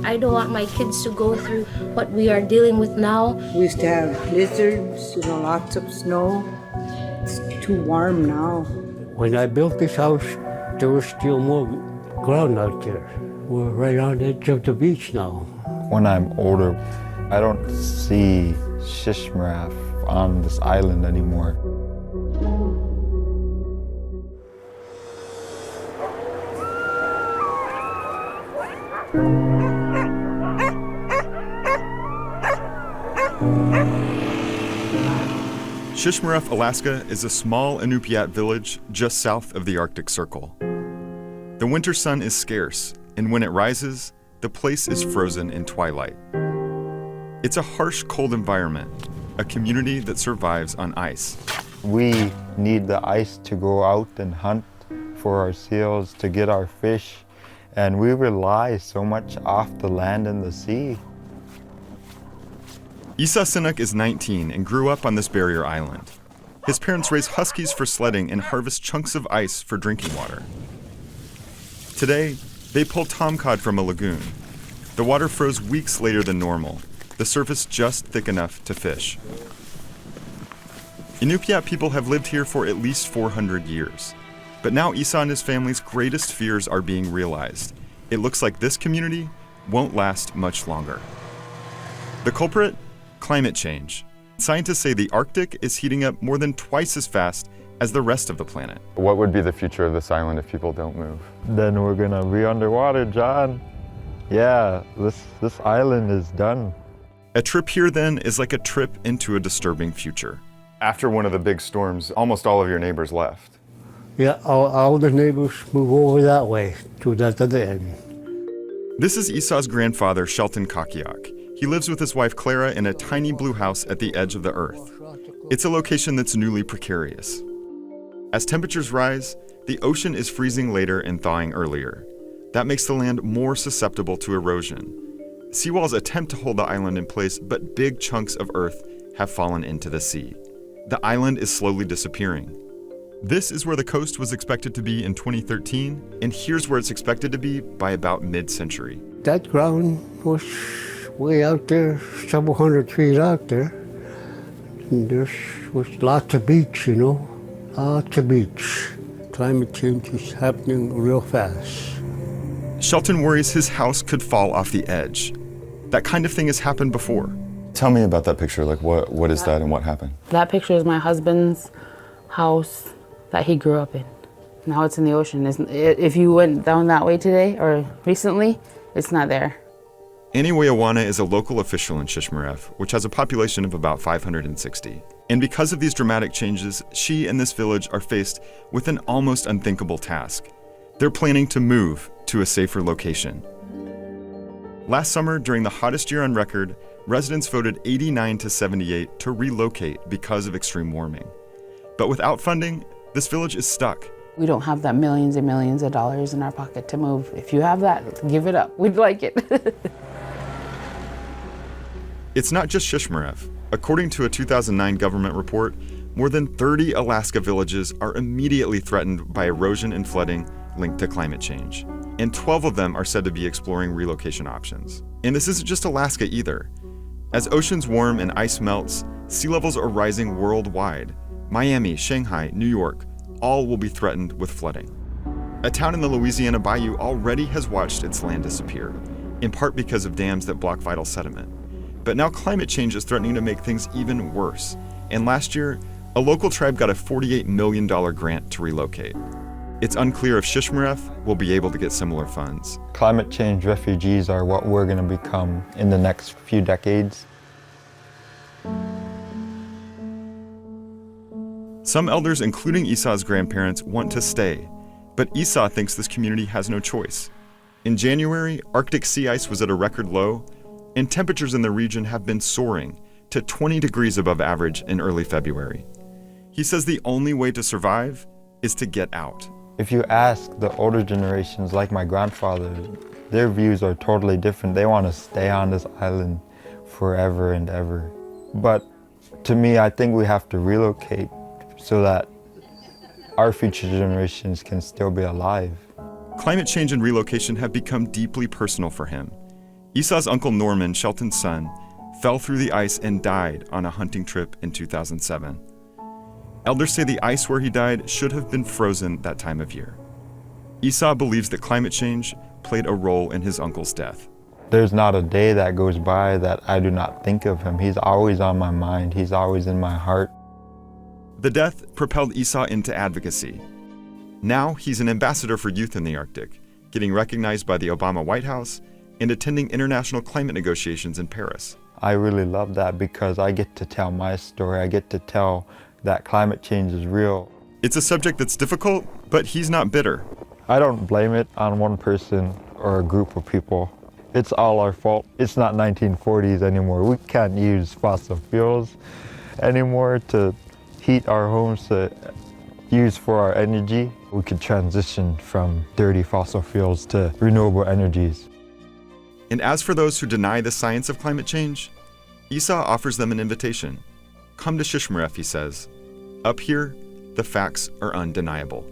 I don't want my kids to go through what we are dealing with now. We used to have blizzards, lots of snow. It's too warm now. When I built this house, there was still more ground out there. We're right on the edge of the beach now. When I'm older, I don't see Shishmaref on this island anymore. Shishmaref, Alaska is a small Inupiat village just south of the Arctic Circle. The winter sun is scarce, and when it rises, the place is frozen in twilight. It's a harsh, cold environment, a community that survives on ice. We need the ice to go out and hunt for our seals, to get our fish, and we rely so much off the land and the sea. Isa Sinuk is 19 and grew up on this barrier island. His parents raise huskies for sledding and harvest chunks of ice for drinking water. Today, they pull tomcod from a lagoon. The water froze weeks later than normal, the surface just thick enough to fish. Inupiat people have lived here for at least 400 years. But now Isa and his family's greatest fears are being realized. It looks like this community won't last much longer. The culprit? Climate change. Scientists say the Arctic is heating up more than twice as fast as the rest of the planet. What would be the future of this island if people don't move? Then we're gonna be underwater, John. Yeah, this island is done. A trip here then is like a trip into a disturbing future. After one of the big storms, almost all of your neighbors left. Yeah, all the neighbors move over that way to that other end. This is Isa's grandfather, Shelton Kakiak. He lives with his wife Clara in a tiny blue house at the edge of the earth. It's a location that's newly precarious. As temperatures rise, the ocean is freezing later and thawing earlier. That makes the land more susceptible to erosion. Seawalls attempt to hold the island in place, but big chunks of earth have fallen into the sea. The island is slowly disappearing. This is where the coast was expected to be in 2013, and here's where it's expected to be by about mid-century. That ground was way out there, several hundred feet out there. And there was lots of beach, lots of beach. Climate change is happening real fast. Shelton worries his house could fall off the edge. That kind of thing has happened before. Tell me about that picture. Like, what is that and what happened? That picture is my husband's house that he grew up in. Now it's in the ocean. If you went down that way today or recently, it's not there. Annie Weawana is a local official in Shishmaref, which has a population of about 560. And because of these dramatic changes, she and this village are faced with an almost unthinkable task. They're planning to move to a safer location. Last summer, during the hottest year on record, residents voted 89 to 78 to relocate because of extreme warming. But without funding, this village is stuck. We don't have that millions and millions of dollars in our pocket to move. If you have that, give it up. We'd like it. It's not just Shishmaref. According to a 2009 government report, more than 30 Alaska villages are immediately threatened by erosion and flooding linked to climate change. And 12 of them are said to be exploring relocation options. And this isn't just Alaska either. As oceans warm and ice melts, sea levels are rising worldwide. Miami, Shanghai, New York, all will be threatened with flooding. A town in the Louisiana Bayou already has watched its land disappear, in part because of dams that block vital sediment. But now climate change is threatening to make things even worse. And last year, a local tribe got a $48 million grant to relocate. It's unclear if Shishmaref will be able to get similar funds. Climate change refugees are what we're going to become in the next few decades. Some elders, including Isa's grandparents, want to stay, but Isa thinks this community has no choice. In January, Arctic sea ice was at a record low, and temperatures in the region have been soaring to 20 degrees above average in early February. He says the only way to survive is to get out. If you ask the older generations, like my grandfather, their views are totally different. They want to stay on this island forever and ever. But to me, I think we have to relocate so that our future generations can still be alive. Climate change and relocation have become deeply personal for him. Esau's uncle Norman, Shelton's son, fell through the ice and died on a hunting trip in 2007. Elders say the ice where he died should have been frozen that time of year. Esau believes that climate change played a role in his uncle's death. There's not a day that goes by that I do not think of him. He's always on my mind. He's always in my heart. The death propelled Esau into advocacy. Now he's an ambassador for youth in the Arctic, getting recognized by the Obama White House and attending international climate negotiations in Paris. I really love that because I get to tell my story. I get to tell that climate change is real. It's a subject that's difficult, but he's not bitter. I don't blame it on one person or a group of people. It's all our fault. It's not 1940s anymore. We can't use fossil fuels anymore to heat our homes, to use for our energy. We could transition from dirty fossil fuels to renewable energies. And as for those who deny the science of climate change, Esau offers them an invitation. Come to Shishmaref, he says. Up here, the facts are undeniable.